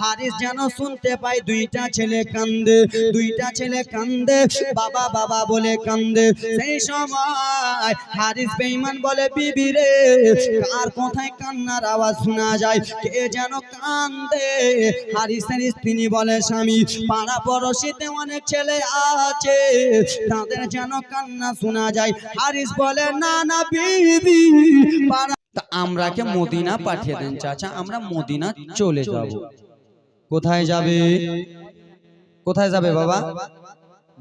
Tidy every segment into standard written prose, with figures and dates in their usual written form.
হারিস যেন শুনতে পায় দুইটা ছেলে কান্দে, দুইটা ছেলে কান্দে, বাবা বাবা বলে কান্দে। সেই সময় হারিস বেঈমান বলে, বিবি রে কার কোথায় কান্নার আওয়াজ শোনা যায়, কে যেন কান্দে। হারিসের স্ত্রী বলে, স্বামী পাড়া পড়শিতে অনেক ছেলে আছে, তাদের যেন কান্না শোনা যায়। হারিস বলে, না না বিবি, পাড়া আমরাকে মদিনা পাঠিয়ে দেন চাচা, আমরা মদিনা চলে যাব। কোথায় যাবে? কোথায় যাবে বাবা?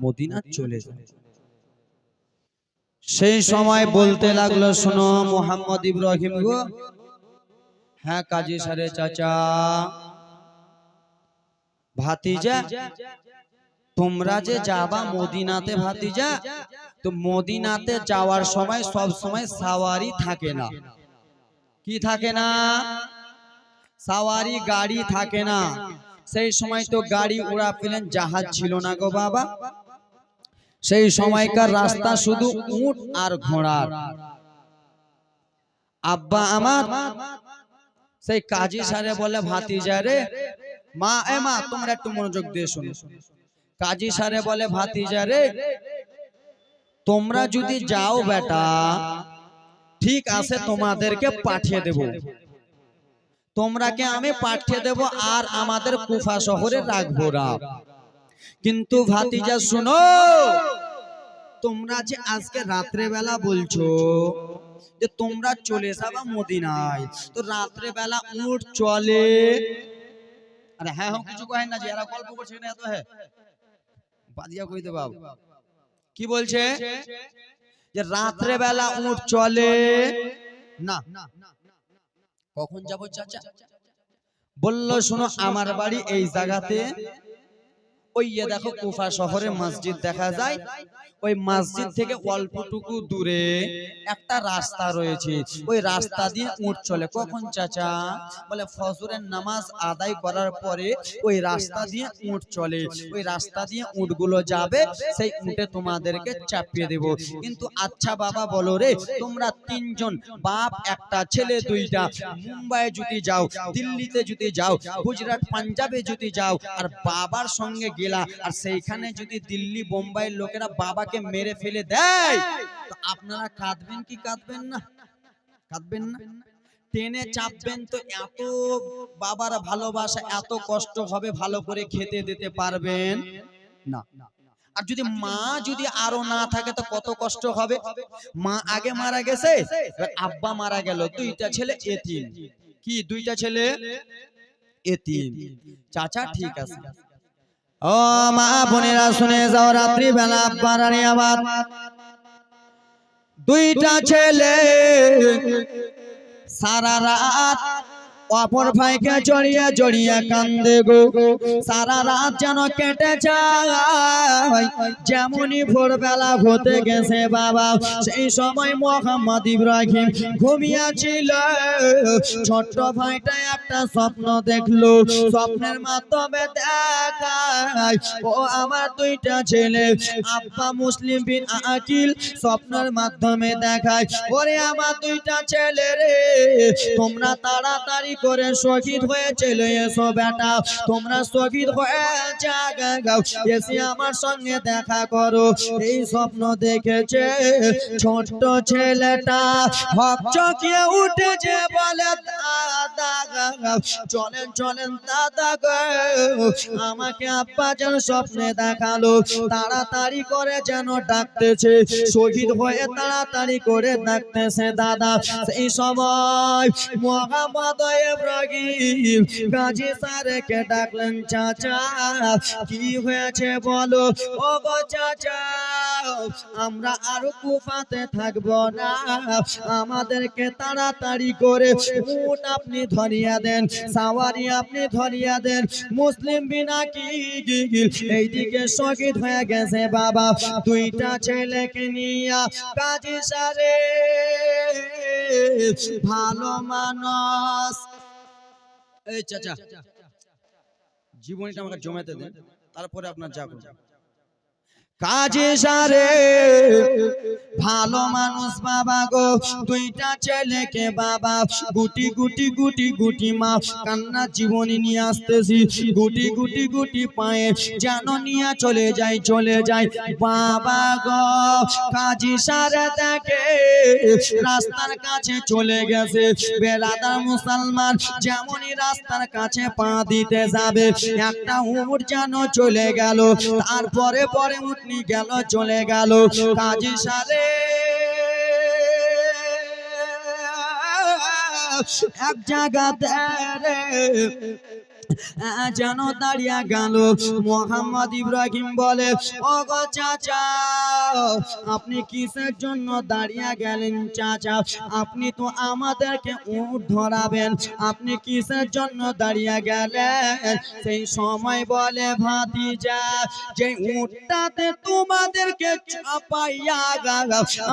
মদিনা চলে যাবে। সেই সময় বলতে লাগলো, শোনো মোহাম্মদ ইব্রাহিম গো, হ্যাঁ কাজী সারে চাচা, ভাতিজা তোমরা যে যাবা মদিনাতে ভাতিজা, তো মদিনাতে যাওয়ার সময় সব সময় সাওয়ারি থাকে না। কি থাকে না? সাওয়ারি গাড়ি থাকে না। সেই সময় তো গাড়ি উড়া পেলেন জাহাজ ছিল না গো বাবা। সেই সময়কার রাস্তা শুধু উট আর ঘোড়ার। আব্বা আমার সেই কাজী সারে বলে, ভাতিজা রে, মা এ মা তোমরা একটু মনোযোগ দিয়ে শোনো। কাজী সারে বলে, ভাতিজা রে তোমরা যদি যাও বেটা, ঠিক আছে তোমাদেরকে পাঠিয়ে দেব, তোমরাকে আমি পাঠিয়ে দেব, আর আমাদের কুফা শহরে রাখবো না। কিন্তু ভাতিজা শুনো, তোমরা যে আজকে রাত্রে বেলা বলছো যে তোমরা চলে যাবা মদিনায়, তো রাত্রে বেলা উট চলে? আরে হ্যাঁ হ্যাঁ কিছু কহেন না, যে এরা গল্প করছে না, এত হ্যাঁ বাদিয়া কইতে বাবু কি বলছে যে রাত্রে বেলা উট চলে না। কখন যাব চাচা? বললো, শোনো আমার বাড়ি এই জায়গাতে, ওই দেখো কুফা শহরে মসজিদ দেখা যায়, ওই মসজিদ থেকে অল্পটুকু দূরে একটা রাস্তা রয়েছে, ওই রাস্তা দিয়ে উট চলে। কখন চাচা? বলে ফজরের নামাজ আদায় করার পরে ওই রাস্তা দিয়ে উট চলে, ওই রাস্তা দিয়ে উটগুলো যাবে, সেই উটে তোমাদেরকে চাপিয়ে দেব। কিন্তু আচ্ছা বাবা বলো রে, তোমরা তিনজন বাপ একটা ছেলে দুইটা, মুম্বাই যদি যাও, দিল্লিতে যদি যাও, গুজরাট পাঞ্জাবে যদি যাও, আর বাবার সঙ্গে গেলা, আর সেইখানে যদি দিল্লি বোম্বাইয়ের লোকেরা বাবাকে মেরে ফেলে দেয়, তো আপনারা কাঁদবেন কি কাঁদবেন না? কাঁদবেন না? টেনে চাপবেন তো? এত বাবার ভালোবাসা, এত কষ্ট হবে, ভালো করে খেতে দিতে পারবেন না। আর যদি মা যদি আরো না থাকে তো কত কষ্ট হবে। মা আগে মারা গেছে, আব্বা মারা গেল, দুইটা ছেলে এতিম। কি দুইটা ছেলে এতিম? চাচা ঠিক আছে। ও মা বোনেরা শুনে যাও, রাত্রি বেলা আব্বার আবার দুইটা ছেলে সারা রাত অপর ভাইকে জড়িয়ে জড়িয়ে কান্দে গো। সারা রাত যেন কেটে যায়, যেমনই ভোরবেলা হতে গেছে বাবা, সেই সময় মোহাম্মদ ইব্রাহিম ঘুমিয়েছিল। ছোট্ট ভাইটা একটা স্বপ্ন দেখলো, স্বপ্নের মাধ্যমে দেখায়, ও আমার দুইটা ছেলে আব্বা মুসলিম বিন আকিল স্বপ্নের মাধ্যমে দেখায়, ওরে আমার দুইটা ছেলে রে, তোমরা তাড়াতাড়ি করে শহীদ হয়ে চলে এসো বেটা, তোমরা শহীদ হয়ে যাও, এসে আমার সঙ্গে দেখা করো। এই স্বপ্ন দেখেছে ছোট্ট ছেলেটা, হক চকিয়ে উঠেছে, বলে দাদা চলেন চলেন দাদা গো, আমাকে আব্বা যেন স্বপ্নে দেখালো, তাড়াতাড়ি করে যেন ডাকতেছে, শহীদ হয়ে তাড়াতাড়ি করে ডাকতেছে দাদা। সেই সময় মোহাম্মদ ইব্রাহিম গাজী স্যারকে ডাকলেন, চাচা কি হয়েছে বলো? ও গো চাচা, আমরা আর কুফাতে থাকবো না, আমাদেরকে তাড়াতাড়ি করে উট আপনি ধরিয়া দেন, সাওয়ারি আপনি ধরিয়া দেন। মুসলিম বিনা কি এইদিকে শহীদ হয়ে গেছে বাবা, দুইটা ছেলেকে নিয়া গাজী সারে ভালো মানুষ। এই চাচা জীবনীটা আমাকে জমাতে দেন, তারপরে আপনার যাবেন। কাজে সারে ভালো মানুষ বাবা গো, দুইটা ছেলেকে বাবা গুটি গুটি গুটি গুটি মা কান্না জীবনী নিয়ে আসতেছি, গুটি গুটি গুটি পায়ে যেন নিয়ে চলে যায় বাবা গো। কাজী সারে দেখে রাস্তার কাছে চলে গেছে, বেরাদার মুসলমান যেমনই রাস্তার কাছে পা দিতে যাবে একটা উট যেন চলে গেল, তারপরে পরে উটনি গেল চলে গেল। কাজী সারে এক জায়গাতে যেন দাঁড়িয়ে গেল। মোহাম্মদ ইব্রাহিম বলে, ও গো চাচা, আপনি কিসের জন্য দাঁড়িয়ে গেলেন চাচা? আপনি তো আমাদেরকে উট ধরাবেন, আপনি কিসের জন্য দাঁড়িয়ে গেলেন? সেই সময় বলে, ভাতিজা, যে উটটাতে তোমাদেরকে চাপাইয়া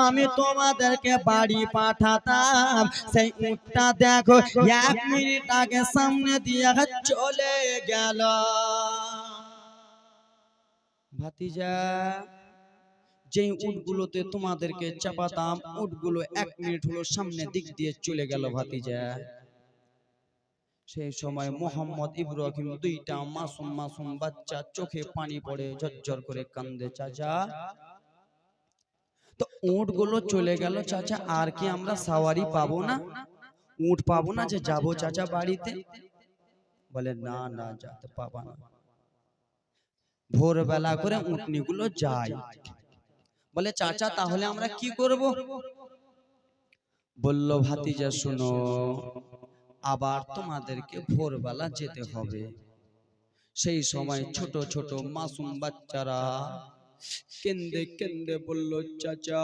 আমি তোমাদেরকে বাড়ি পাঠাতাম, সেই উটটা দেখো 1 মিনিট আগে সামনে দিয়ে চলে গেল। ভাতিজা, যে উটগুলোতে তোমাদেরকে চাপাতাম উটগুলো 1 মিনিট হলো সামনে দিক দিয়ে চলে গেল ভাতিজা। সেই সময় মোহাম্মদ ইব্রাহিম দুইটা মাসুম মাসুম বাচ্চা চোখে পানি পড়ে ঝরঝর করে কান্দে। চাচা, তো উটগুলো চলে গেল চাচা, আর কি আমরা সাওয়ারি পাবো না? উট পাবো না যে যাবো চাচা বাড়িতে? বলে, না না, যেতে পাবা না। ভোরবেলা করে উটনিগুলো যায়। বলে, চাচা তাহলে আমরা কি করব? বলল, ভাতিজা শুনো, আবার তোমাদেরকে ভোরবেলা যেতে হবে। সেই সময় ছোট ছোট মাসুম বাচ্চারা কেন্দে কেন্দে বলল, চাচা,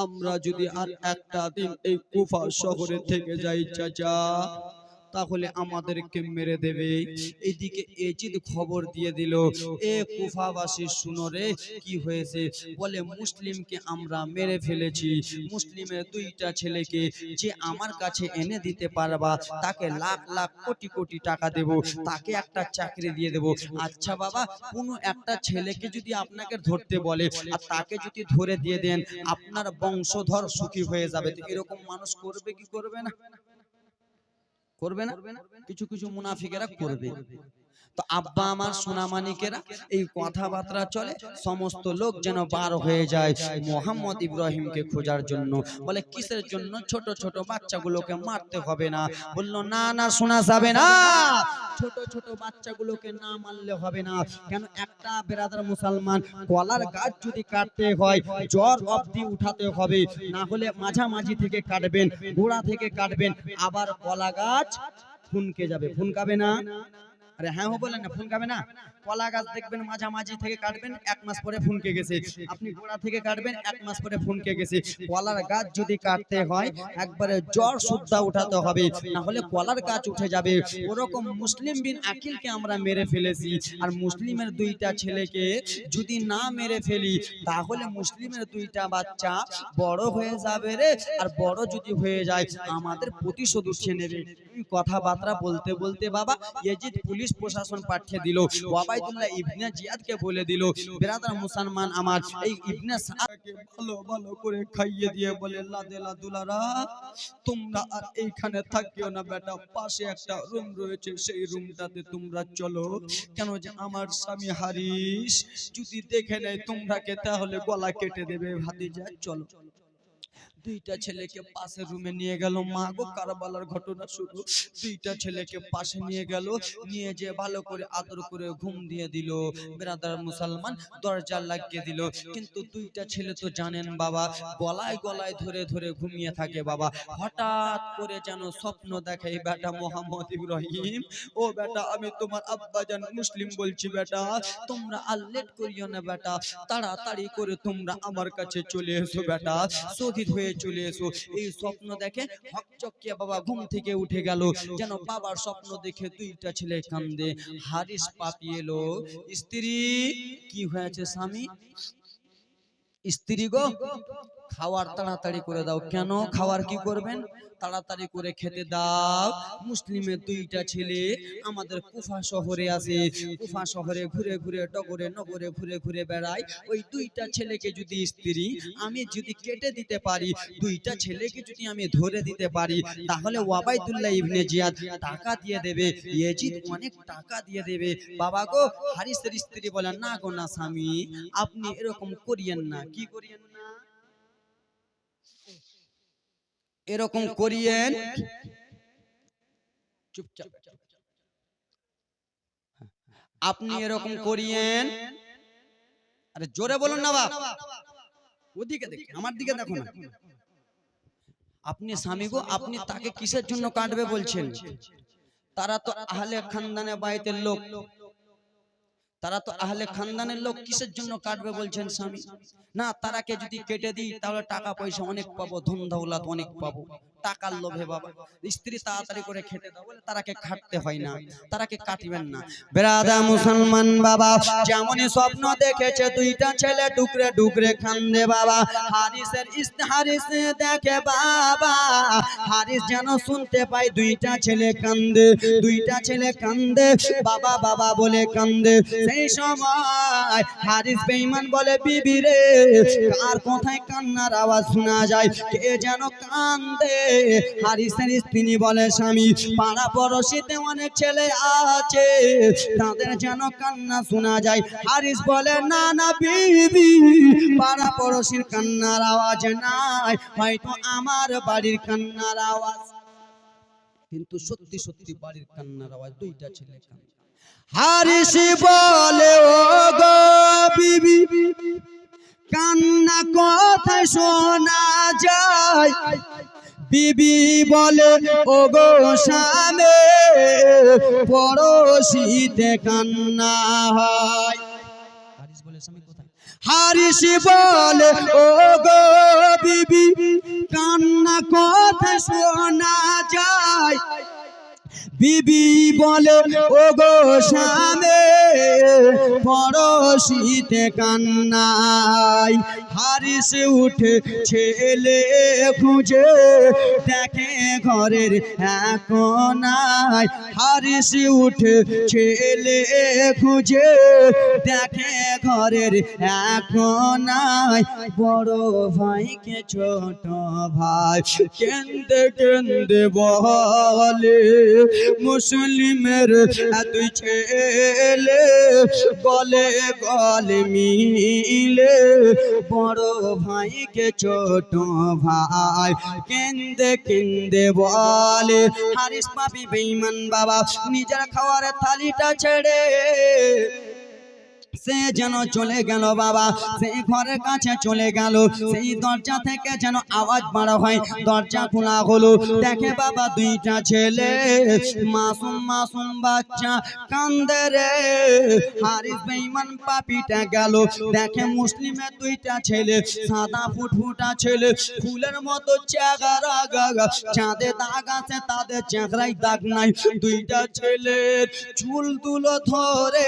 আমরা যদি আর একটা দিন এই কুফা শহরে থেকে যাই চাচা, তাহলে আমাদেরকে মেরে দেবে। এদিকে এজিদ খবর দিয়ে দিল, এ কুফাবাসী শুনো রে, কি হয়েছে? বলে, মুসলিমকে আমরা মেরে ফেলেছি। মুসলিমের 2টা ছেলেকে যে আমার কাছে এনে দিতে পারবা তাকে লাখ লাখ কোটি কোটি টাকা দেব, তাকে একটা চাকরি দিয়ে দেব। আচ্ছা বাবা, কোনো একটা ছেলেকে যদি আপনাকে ধরতে বলে আর তাকে যদি ধরে দিয়ে দেন, আপনার বংশধর সুখী হয়ে যাবে। তো এরকম মানুষ করবে কি করবে না? করবে না? কিছু কিছু মুনাফিকেরা করবে। তো আব্বা আমার সোনামানিকেরা এই কথাবার্তা চলে, সমস্ত লোক যেন বার হয়ে যায় মোহাম্মদ ইব্রাহিমকে খোঁজার জন্য। বলে, কিসের জন্য? ছোট ছোট বাচ্চাগুলোকে মারতে হবে না। বলল, না না, শোনা যাবে না, ছোট ছোট বাচ্চাগুলোকে না মারলে হবে না। কেন? একটা বেরাদার মুসলমান কলার গাছ যদি কাটতে হয় জ্বর অবধি উঠাতে হবে, না হলে মাঝামাঝি থেকে কাটবেন, গোড়া থেকে কাটবেন, আবার কলা গাছ ফুনকে যাবে। ফুনকাবে না? আরে হ্যাঁ বলেন না, ফুনকাবে না? কলা গাছ দেখবেন মাঝামাঝি থেকে কাটবেন, 1 মাস পরে ফুনকে গেছে। আপনি গোড়া থেকে কাটবেন, 1 মাস পরে ফুনকে গেছে। কলার গাছ যদি কাটতে হয় একবারে জ্বর সুদ্ধা উঠাতে হবে, না হলে কলার গাছ উঠে যাবে। ওরকম মুসলিম বিন আকিলকে আমরা মেরে ফেলেছি, আর মুসলিমের 2টা ছেলেকে যদি না মেরে ফেলি তাহলে মুসলিমের 2টা বাচ্চা বড় হয়ে যাবে রে, আর বড় যদি হয়ে যায় আমাদের প্রতিশোধ উঠিয়ে নেবে। কথাবার্তা বলতে বলতে বাবা ইয়াজিদ পুলিশ প্রশাসন পাঠিয়ে দিল। ওবাইদুল্লাহ ইবনে জিয়াদকে বলে দিল, বেরাদার মুসলমান আমার, এই ইবনে সাদকে ভালো ভালো করে খাইয়ে দিয়ে বলে, লাদেলা দুলারা, তোমরা আর এইখানে থাকিও না বেটা, পাশে একটা রুম রয়েছে, সেই রুমটাতে তোমরা চলো। কেন যে আমার স্বামী হারিস যদি দেখে নেয় তোমরাকে তাহলে গলা কেটে দেবে। ভাতিজা চলো। 2টা ছেলেকে পাশে রুমে নিয়ে গেল। মা গো, কারবালার ঘটনা শুরু। 2টা ছেলেকে পাশে নিয়ে গেল, নিয়ে যে ভালো করে আদর করে ঘুম দিয়ে দিল। বেরাদার মুসলমান দরজা লাগিয়ে দিল। কিন্তু 2টা ছেলে তো জানেন বাবা, গলায় গলায় ধরে ধরে ঘুমিয়ে থাকে বাবা। হঠাৎ করে যেন স্বপ্ন দেখে, বেটা মোহাম্মদ ইব্রাহিম, ও বেটা, আমি তোমার আব্বাজান মুসলিম বলছি বেটা, তোমরা আর লেট করিও না বেটা, তাড়াতাড়ি করে তোমরা আমার কাছে চলে এসো বেটা, শহীদ হয়ে চলে এসো। এই স্বপ্ন দেখে হকচকিয়ে বাবা ঘুম থেকে উঠে গেল। যেন বাবার স্বপ্ন দেখে 2টা ছেলে কান্দে। হারিস পাপি এলো, স্ত্রী, কি হয়েছে স্বামী? স্ত্রী গো, খাওয়ার তাড়াতাড়ি করে দাও। কেন খাওয়ার কি করবেন? তাড়াতাড়ি করে খেতে দাও। মুসলিমের দুইটা ছেলে আমাদের কুফা শহরে আসে। কুফা শহরে ঘুরে ঘুরে ডগরে নগরে ঘুরে ঘুরে বেড়ায়। ওই দুইটা ছেলেকে যদি স্ত্রী আমি যদি কেটে দিতে পারি, দুইটা ছেলেকে যদি আমি ধরে দিতে পারি, তাহলে ওবাইদুল্লাহ ইবনে জিয়াদ টাকা দিয়ে দেবে, ইয়াজিদ অনেক টাকা দিয়ে দেবে। বাবা গো, হারিসের স্ত্রী বলেন, না গো না স্বামী, আপনি এরকম করিয়েন না। কি করিয়েন না? এরকম করিয়েন, চুপচাপ আপনি এরকম করিয়েন। আরে জোরে বলুন না বাপ, ওদিকে দেখে আমার দিকে দেখো না। আপনি স্বামী গো, আপনি তাকে কিসের জন্য কাটবে বলছেন? তারা তো আহলে খানদানে বাইতের লোক, তারা তো আহলে খানদানের লোক, কিসের জন্য কাটবে বলছেন স্বামী? না, তারাকে যদি কেটে দিই তাহলে টাকা পয়সা অনেক পাবো, ধন দৌলত অনেক পাবো। টাকার লোভে বাবা স্ত্রী তাড়াতাড়ি করে খেতে দাও বলে তারাকে কাটতে হয় না, তারাকে কাটবেন না। বেরাদা মুসলমান বাবা, যেমনই স্বপ্ন দেখেছে দুইটা ছেলে ডুকরে ডুকরে কান্দে বাবা। হারিস দেখে বাবা, হারিস যেন শুনতে পায় দুইটা ছেলে কান্দে, দুইটা ছেলে কান্দে, বাবা বাবা বলে কান্দে। সেই সময় হারিস বেঈমান বলে, বিবি রে, কার কোথায় কান্নার আওয়াজ শোনা যায়, কে যেন কান্দে। হারিসের স্ত্রী বলে, স্বামী, পাড়া পড়শিতে অনেক ছেলে আছে, তাদের যেন কান্না শোনা যায়। হারিস বলে, না না বিবি, পাড়া পড়শির কান্নার আওয়াজ নাই, হয়তো আমার বাড়ির কান্নার আওয়াজ। কিন্তু সত্যি সত্যি বাড়ির কান্নার আওয়াজ, দুইটা ছেলে কান্না। হারিস বলে, ও গো বিবি, কান্না কোথায় শোনা যায়? বিবি বলে, ও গো স্বামী, পড়শিতে কান্না হয়। হারিস বলে, স্বামী কোথায়? হারিস বলে, ও গো বিবি, কান্না কোথায় শোনা যায়? বিবি বলে, ও গো স্বামী, পড়শিতে কান্নাই। হারিস উঠে ছেলে খুঁজে দেখে ঘরের এক কোনায়। হারিস উঠে ছেলে খুঁজে দেখে ঘরের এক কোনায়। বড় ভাইকে ছোট ভাই কেন্দে কেন্দে বলে, মুসলিমের দুই ছেলে গলে গলে মিলে। বড় ভাইকে ছোট ভাই কেন্দে কেন্দে বলে। হারিস পাপি বেঈমান বাবা, নিজের খাওয়ার থালিটা ছেড়ে সে যেন চলে গেল বাবা, সেই ঘরের কাছে চলে গেল। সেই দরজা থেকে যেন আওয়াজ বড় হয়, দরজা খোলা হলো। দেখে বাবা দুইটা ছেলে, মাসুম মাসুম বাচ্চা কান্দে রে। হারিস বেঈমান পাপিটা গেল, দেখে মুসলিমের দুইটা ছেলে, সাদা ফুটফুটা ছেলে, ফুলের মতো চেহারা গাগা, চাঁদে দাগ আছে তাদের চেহারায় দাগ নাই। দুইটা ছেলের চুল তুলো ধরে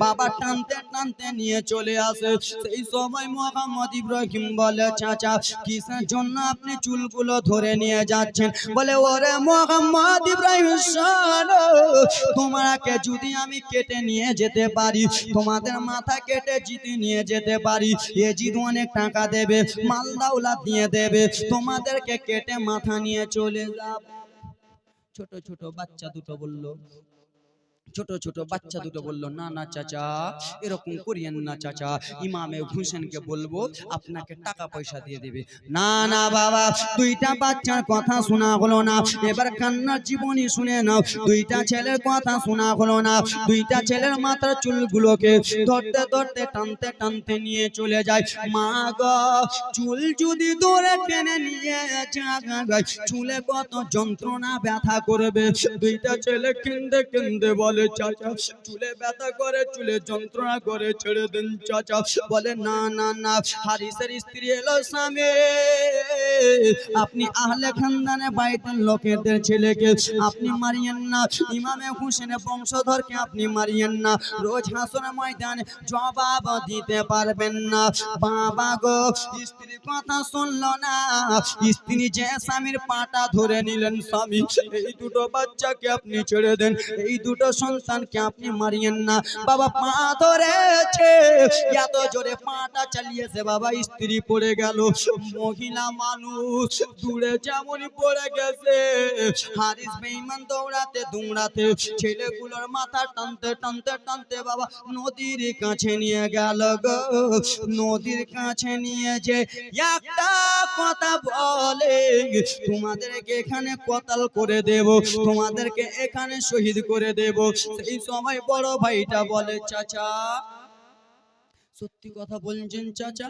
বাবা টানতে টানতে নিয়ে চলে আসে। সেই সময় মোহাম্মদ ইব্রাহিম বলে, চাচা কিসের জন্য আপনি চুলগুলো ধরে নিয়ে যাচ্ছেন? বলে, ওরে মোহাম্মদ ইব্রাহিম শোনো, তোমাকে যদি আমি কেটে নিয়ে যেতে পারি, তোমাদের মাথা কেটে জিতে নিয়ে যেতে পারি, ইয়াজিদ অনেক টাকা দেবে, মাল দাওলাত দিয়ে দেবে, তোমাদেরকে কেটে মাথা নিয়ে চলে যাব। ছোট ছোট বাচ্চা দুটো বলল, ছোট ছোট বাচ্চা দুটো বলল, না না চাচা, এরকম করিয়েন না চাচা, ইমামে হুসেনকে বলবো আপনাকে টাকা পয়সা দিয়ে দেবে। না না বাবা, দুইটা বাচ্চার কথা শোনা হলো না। এবার কান্নার জীবনী শুনে নাও। দুইটা ছেলের কথা শোনা হলো না। দুইটা ছেলের মাথার চুলগুলোকে ধরতে ধরতে টানতে টানতে নিয়ে চলে যায়। মা গো, চুল যদি ধরে টেনে নিয়ে যায়, চুলে কত যন্ত্রণা ব্যথা করবে। দুইটা ছেলে কেঁদে কেঁদে বলে, চাচা চুলে ব্যথা করে, চুলে যন্ত্রণা করে, ছেড়ে দেন চাচা। বলে না না না, হারিসের স্ত্রী এলো স্বামী, আপনি আহলে খানদানে বাইতের লোকেদের ছেলেকে আপনি মারিয়েন না, ইমামে হুসেনের বংশধরকে আপনি মারিয়েন না, রোজ হাসরের ময়দানে জবাব দিতে পারবেন না। বাবা গো, স্ত্রী কথা শুনলো না, স্ত্রী যে স্বামীর পাটা ধরে নিলেন, স্বামী এই দুটো বাচ্চাকে আপনি ছেড়ে দেন, এই দুটো সন্তানকে আপনি মারিয়েন না। বাবা পা ধরেছে, এত জোরে পাটা চালিয়েছে বাবা, স্ত্রী পড়ে গেল। মহিলা মানুষ দূরে যেমন পড়ে গেছে, হারিস বেঈমান দৌড়াতে দৌড়াতে ছেলেগুলোর মাথা টানতে টানতে টানতে বাবা নদীর কাছে নিয়ে গেল গো। নদীর কাছে নিয়ে যে একটা কথা বলে, তোমাদেরকে এখানে কতল করে দেব, তোমাদেরকে এখানে শহীদ করে দেব। সেই সময় বড় ভাইটা বলে, চাচা সত্যি কথা বলছেন চাচা,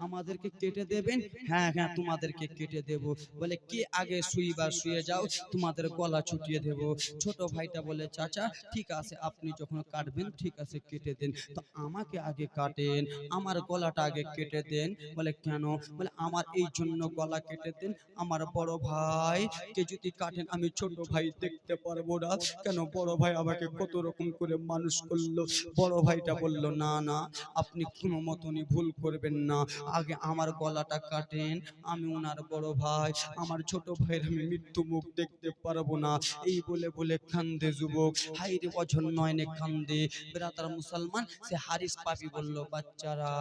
আমাদেরকে কেটে দেবেন? হ্যাঁ হ্যাঁ, তোমাদেরকে কেটে দেব। বলে কে আগে শুইবার শুয়ে যাও, তোমাদের গলা ছুটিয়ে দেব। ছোট ভাইটা বলে, চাচা ঠিক আছে, আপনি যখন কাটবেন ঠিক আছে কেটে দেন, তো আমাকে আগে কাটেন, আমার গলাটা আগে কেটে দেন। বলে কেন? বলে আমার এই জন্য গলা কেটে দেন, আমার বড় ভাই কে যদি কাটেন আমি ছোট ভাই দেখতে পারবো না। কেন? বড় ভাই আমাকে কত রকম করে মানুষ করলো। বড় ভাইটা বলল, না না, আপনি কোনো মতনই ভুল করবেন না, আগে আমার গলাটা কাটেন, আমি ওনার বড় ভাই, আমার ছোট ভাইয়ের আমি মৃত্যু মুখ দেখতে পারবো না। এই বলে বলে কান্দে যুবক, হাইরে অঝর নয়নে কান্দে। বেরাদার মুসলমান, সে হারিস পাপি বলল, বাচ্চারা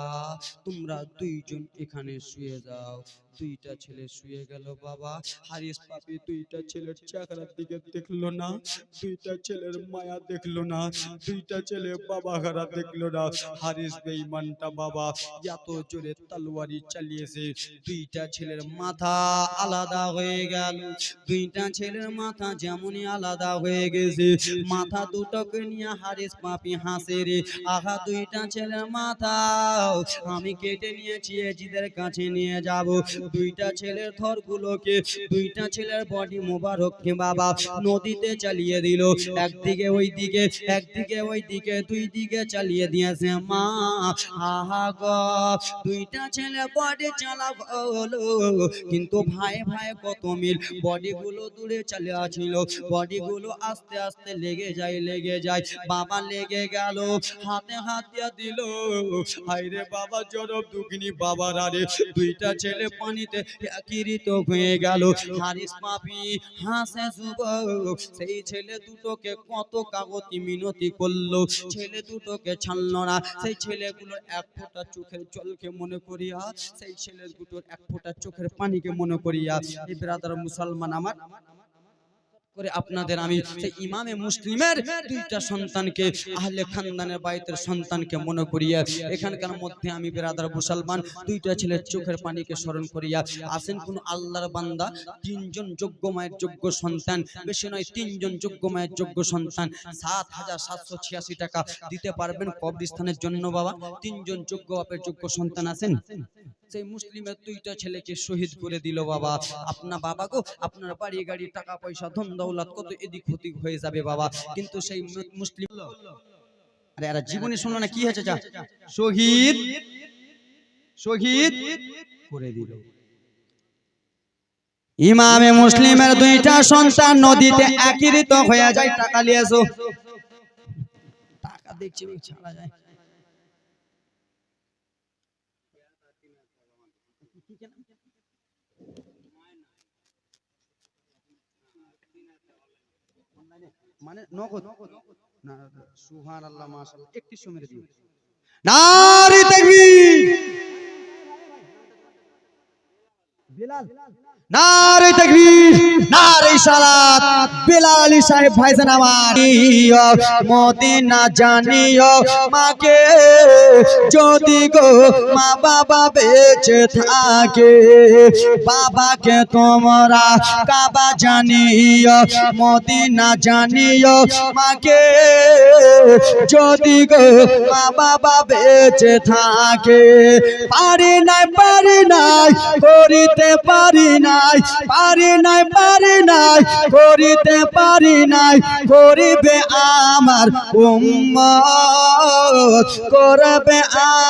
তোমরা দুইজন এখানে শুয়ে যাও। দুইটা ছেলে শুয়ে গেল বাবা। হারিস পাপি দুইটা ছেলের চেহারার দিকে দেখলো না, দুইটা ছেলের মায়া দেখলো না, দুইটা ছেলে বাবা হারা দেখলো না। হারিস বেঈমানটা বাবা এত জোরে তলোয়ারি চালিয়েছে, দুইটা ছেলের মাথা আলাদা হয়ে গেল। দুইটা ছেলের মাথা যেমনই আলাদা হয়ে গেছে, মাথা দুটোকে নিয়ে হারিস পাপি হাসে রে, আহা দুইটা ছেলের মাথা আমি কেটে নিয়েছি, এজিদের কাছে নিয়ে যাব। দুইটা ছেলের থরগুলোকে, দুইটা ছেলের বডি মোবারককে বাবা নদীতে চালিয়ে দিল, একদিকে ওইদিকে একদিকে ওইদিকে, দুই দিকে চালিয়ে দিয়েছে মা। আহা গো, দুইটা ছেলে বডি চালা হলো, কিন্তু ভাই ভাই কত মিল, বডি গুলো দূরে চলে আসছিল, বডি গুলো আস্তে আস্তে লেগে যায়। বাবা লেগে গেল, হাতে হাত দিয়ে দিল, হায়রে বাবা জরব দুঃখিনী বাবার আরে দুইটা ছেলে পানিতে একিরিত হয়ে গেল। হারিস পাপি হাসে যুবক, সেই ছেলে দুটোকে কত কাগতি মিনতি করলো, ছেলে দুটোকে ছাড়লো না। সেই ছেলেগুলোর এক ফোঁটা চোখের জলকে মনে করিয়া, সেই ছেলে দুটোর এক ফোঁটা চোখের পানিকে মনে করিয়া, এই ব্রাদার মুসলমান আমার করে আপনাদের আমি সেই ইমামে মুসলিমের দুইটা সন্তানকে, আহলে খানদানের বাইতের সন্তানকে মনে করিয়া, এখানকার মধ্যে আমি ব্রাদার মুসলমান দুইটা ছেলের চোখের পানিকে স্মরণ করিয়া, আসেন কোন আল্লাহর বান্দা তিনজন যোগ্য মায়ের যোগ্য সন্তান, বেশি নয় তিনজন যোগ্য মায়ের যোগ্য সন্তান ৭,৭৮৬ টাকা দিতে পারবেন কবরস্থানের জন্য বাবা? তিনজন যোগ্য বাপের যোগ্য সন্তান আছেন, সেই মুসলিমের দুইটা ছেলেকে শহীদ করে দিল বাবা। আপনার বাবা গো, আপনার বাড়ি গাড়ি টাকা পয়সা ধন দৌলত কত এদিক ওদিক হয়ে যাবে বাবা, কিন্তু সেই মুসলিম, আরে এরা জীবনে শুনলো না কি হয়েছে, যা শহীদ শহীদ করে দিল। ইমামে মুসলিমের দুইটা সন্তান নদীতে একিরিত হয়ে যায়। টাকা নিয়ে এসো, টাকা দেখছি ছাড়া যায়। মানে নগদ না, সুবহানাল্লাহ মাশাআল্লাহ, একটি সময় দিও। নারে তাকবীর, বিলাল নারে তাকবীর, নারে সালাত। বিলাল আলী সাহেব ভাইজান আমার, মদিনা জানিও মাকে যদি গো মা বাবা বেঁচে থাকে, বাবাকে তোমরা কাবা জানিও, মদিনা জানিও মাকে যদি গো মা বাবা বেঁচে থাকে। পারি নাই করিতে পারি নাই করিতে পারি নাই, করিবে আমার উম্মত, করবে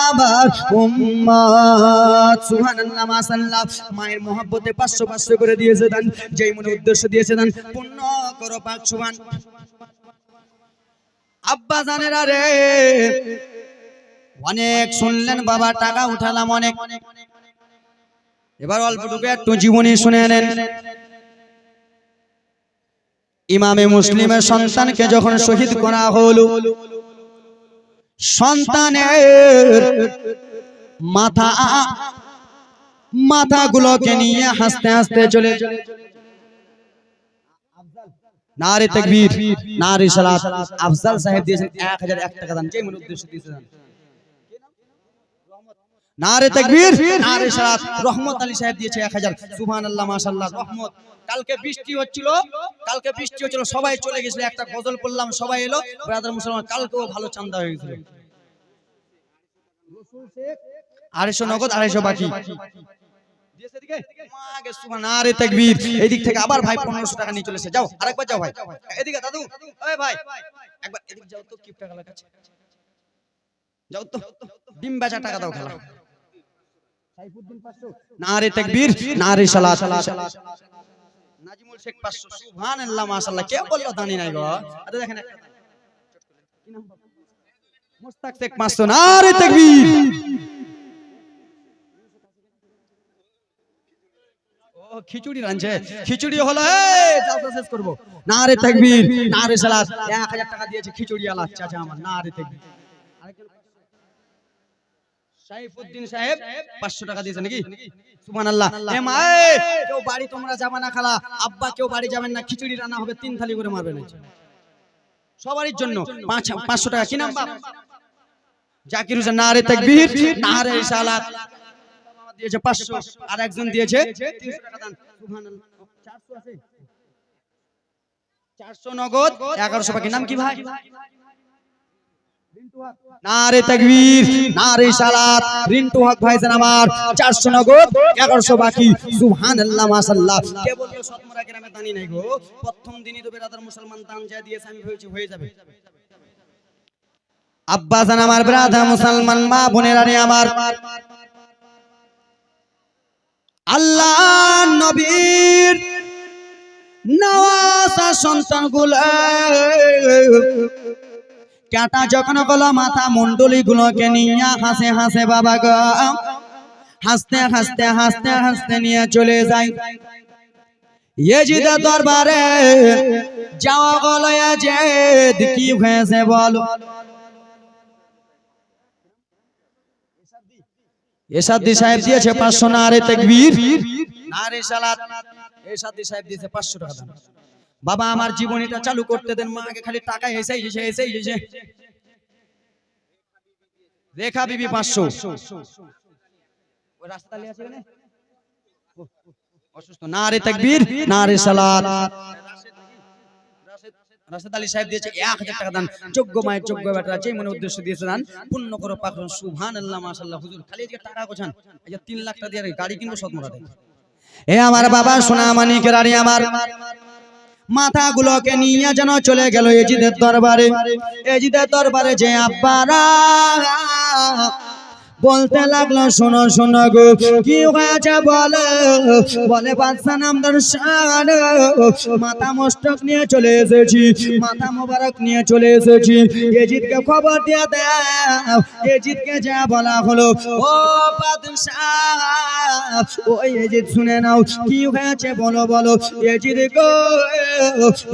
আমার উম্মত। সুবহানাল্লাহ মাশাআল্লাহ। মায়ের মহব্বতে 500 করে দিয়েছে দান, যেই মনে উদ্দেশ্য দিয়েছে দান পূর্ণ করো পাক সুবহান। আব্বা জানেরা রে, অনেক শুনলেন বাবা, টাকা উঠালাম অনেক, এবার অল্পটুকু একটু জীবনী শুনে নেন। ইমামে মুসলিমের সন্তানকে যখন শহীদ করা হলো, সন্তানের মাথাগুলোকে নিয়ে হাসতে হাসতে চলে নারে তাকবীর, নারে সালাত। আফজাল সাহেব দিয়েছেন 1001 টাকা দান, যেই মনে উদ্দেশ্য দিয়েছেন। নারে তাকবীর, নারে সালাত। রহমত আলী সাহেব দিয়েছে 1000। সুবহানাল্লাহ মাশাআল্লাহ। রহমত, কালকে বৃষ্টি হচ্ছিল, সবাই চলে গেছিল, একটা গজল পড়লাম, সবাই এলো, ব্রাদার মুসলমান। কালকেও ভালো চাঁদা হয়ে গেছিল, 250 নগদ, 250 বাকি। নারে তাকবীর। এদিক থেকে আবার ভাই 1500 টাকা নিয়ে চলেছে। যাও আরেকবার যাও ভাই, এদিকে দাদু, ওই ভাই একবার এদিক যাও তো, কিপ টাকা লাগাচ্ছে, যাও তো, ডিম বেচা টাকা দাও খেলা। নারে তাকবীর, নারে সালাত। নাজিমুল শেখ 500। সুবহানাল্লাহ মাশাআল্লাহ। কে বললো দানি নাই গো? আরে দেখেন কি নাম, মুস্তাক শেখ 500। নারে তাকবীর। ও খিচুড়ি রাঁধছে, খিচুড়ি হলো, এই যাও তো শেষ করব। নারে তাকবীর, নারে সালাত। 1000 টাকা দিয়েছে খিচুড়ি আলা চাচা আমার। নারে তাকবীর। সাইফুদ্দিন সাহেব 500 টাকা দিয়েছে নাকি? সুবহানাল্লাহ। এ মা, কেউ বাড়ি তোমরা যাবে না খালা, আব্বা কেউ বাড়ি যাবেন না, খিচুড়ি রান্না হবে, 3 থালি করে মারবেন সবারই জন্য। 500 টাকা। কি নাম বাপ? জাকির হোসেন। নারে তাকবীর, নারে সালাত। দিয়েছে 500, আর একজন দিয়েছে 300 টাকা দান। সুবহানাল্লাহ। 400 আছে, 400 নগদ, 1100 বাকি। নাম কি ভাই? নারে তাকবীর, নারে সালাত। রিন্টু হক ভাইজান আমার 400 নগদ, 1100 বাকি। সুবহানাল্লাহ মাশাআল্লাহ। কে বললো সতমরা গ্রামে দানি নাই গো? প্রথম দিনই তো বেরাদার মুসলমান দান যা দিয়েছে, আমি ভেবেছি হয়ে যাবে। আব্বা জান আমার, ব্রাদার মুসলমান মা বোনেরা রে আমার, আল্লাহ নবীর নওয়াজা সন্তানগুলো কাটা যখন গলা মাথা মন্ডলী গুলোকে নিয়ে হাসে হাসে বাবা গো, হাসতে হাসতে হাসতে হাসতে নিয়ে চলে যায় ইয়াজিদের দরবারে। যাওয়া গলো, ইয়াজিদ কি হয়েছে বলো? এসাদ্দি সাহেব দিয়েছে 500। নারে তাকবীর, নারে সালাত। এসাদ্দি সাহেব দিয়েছে 500 টাকা দান। বাবা আমার জীবনীটা চালু করতে দেন, মাকে খালি টাকা এসেই রেখা বিবি 500। ওই রাস্তায় আছে না অসুস্থ। নারে তাকবীর, নারে সালাত। রাশেদ আলী সাহেব দিয়েছে 1000 টাকা দান। যোগ্য মায়ের যোগ্য বেটা, যেই মনে উদ্দেশ্য দিয়েছে দান পূর্ণ করো পাক। সুবহানাল্লাহ মাশাআল্লাহ। হুজুর খালি এই যে টাকা গোছান, এই যে 3 লাখ টাকা দিয়ে গাড়ি কিনবো সতমরা দেয়। এ আমার বাবা সোনা মানিকের আরে আমার, মাথাগুলোকে নিয়ে যেন চলে গেল ইয়াজিদের দরবারে। ইয়াজিদের দরবারে যে আব্বারা বলতে লাগলো, শোনো শোনো গো, কি হয়েছে বলে? বলে বাদশা নামদার শান, মাথা মস্তক নিয়ে চলে এসেছি, মাথা মোবারক নিয়ে চলে এসেছি। ইয়াজিদকে খবর দিয়ে দাও। ইয়াজিদকে যা বলা হলো, ও বাদশা, ও ইয়াজিদ শুনে নাও, কি হয়েছে বলো বলো। ইয়াজিদ গো,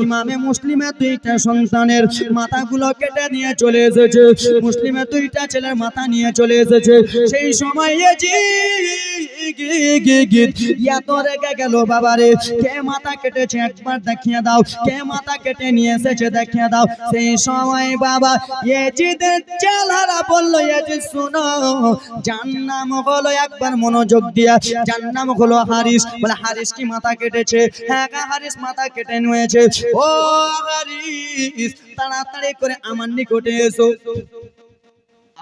ইমামে মুসলিমের 2টা সন্তানের মাথাগুলো কেটে নিয়ে চলে এসেছে, মুসলিমের 2টা ছেলের মাথা নিয়ে চলে এসেছে। সেই সময় এত রেগে গেল বাবারে, কে মাথা কেটেছে একবার দেখিয়ে দাও, কে মাথা কেটে নিয়ে এসেছে দেখিয়ে দাও। সেই সময় বাবা ইয়াজিদের চেলারা বলল, ইয়াজিদ শোনো, যার নাম হলো, একবার মনোযোগ দিয়া, যার নাম হলো হারিস। বলে হারিস কি মাথা কেটেছে? হ্যাঁ হারিস মাথা কেটে নিয়েছে। ও হারিস, তাড়াতাড়ি করে আমার নিকটে এসো।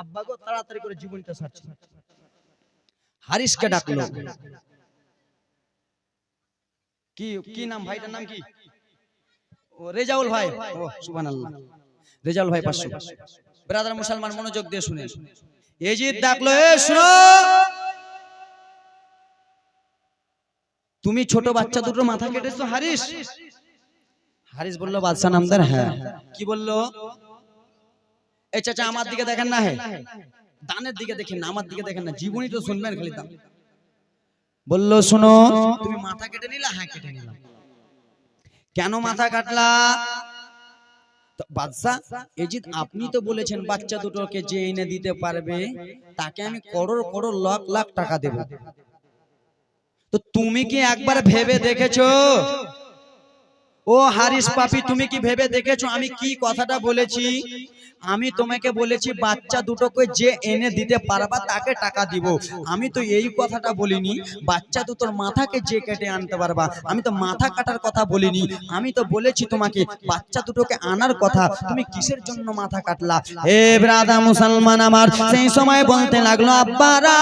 আব্বা গো তাড়াতাড়ি করে জীবনটা ছাড়ছে। হারিসকে ডাকলো। কি কি নাম ভাইটার নাম কি? ও রেজাউল ভাই। ও সুবহানাল্লাহ, রেজাউল ভাই 500। ব্রাদার মুসলমান মনোযোগ দিয়ে শুনে, ইয়াজিদ ডাকলো, এ শুনো, তুমি ছোট বাচ্চা দুটো মাথা কেটেছো হারিস? হারিস বলল বাদশা নামদার। হ্যাঁ। কি বললো? এই চাচা আমার দিকে দেখেন না, হ্যাঁ দানের দিকে দেখেন না, আমার দিকে দেখেন না, জীবনই তো শুনবেন খালি দান। বলল শোনো, তুমি মাথা কেটে নিলা? হ্যাঁ কেটে নিলাম। কেন মাথা কাটলা? বাদশা, ইয়াজিদ আপনি তো বলেছেন বাচ্চা দুটোকে যে এনে দিতে পারবে তাকে আমি করোড় করোড় লাখ লাখ টাকা দেব। তো তুমি কি একবার ভেবে দেখেছো? ও হারিস পাপি, তুমি কি ভেবে দেখেছো আমি কি কথাটা বলেছি? আমি তোমাকে বলেছি বাচ্চা দুটোকে যে এনে দিতে পারবা তাকে টাকা দিব। আমি তো এই কথাটা বলিনি বাচ্চা দুটোর মাথাকে যে কেটে আনতে পারবা। আমি তো মাথা কাটার কথা বলিনি, আমি তো বলেছি তোমাকে বাচ্চা দুটোকে আনার কথা। তুমি কিসের জন্য মাথা কাটলা? হে ব্রাদার মুসলমান আমার, সেই সময় বলতে লাগলো আব্বারা,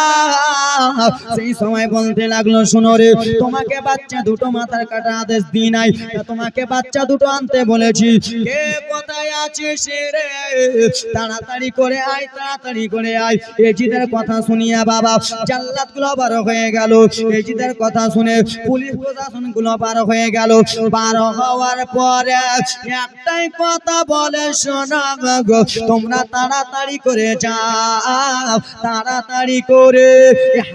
সেই সময় বলতে লাগলো শুনো রে, তোমাকে বাচ্চা দুটো মাথার কাটা আদেশ দিই নাই, তোমাকে বাচ্চা দুটো আনতে বলেছি। কে কোথায় আছিস রে? তাড়াতাড়ি করে আয়, তাড়াতাড়ি করে আয়। ইয়াজিদের কথা শুনিয়া বাবা জাল্লাদগুলো বার হয়ে গেল। ইয়াজিদের কথা শুনে পুলিশ প্রশাসনগুলো বার হয়ে গেল। বার হওয়ার পরে একটাই কথা বলে, শোনা গো, তোমরা তাড়াতাড়ি করে যাও, তাড়াতাড়ি করে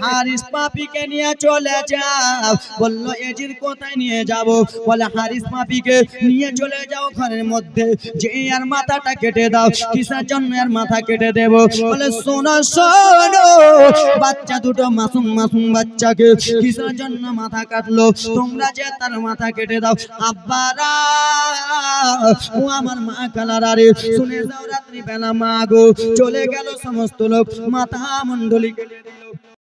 হারিস পাপিকে নিয়ে চলে যাও। বলল ইয়াজিদ কোথায় নিয়ে যাব? বলে হারিস পাপিকে নিয়ে চলে যাও ঘরের মধ্যে, যে আর মাথাটা কেটে দাও। কিসের জন্য আর মাথা কেটে দেব? বলে শোনো শোনো, বাচ্চা দুটো মাসুম মাসুম বাচ্চাকে কিসের জন্য মাথা কাটলো? তোমরা যে তার মাথা কেটে দাও। আব্বারা, ও আমার মা কালারা রে, শুনে যাও রাত্রি বেলা মা গো চলে গেল সমস্ত লোক মাথা মন্ডলী কেটে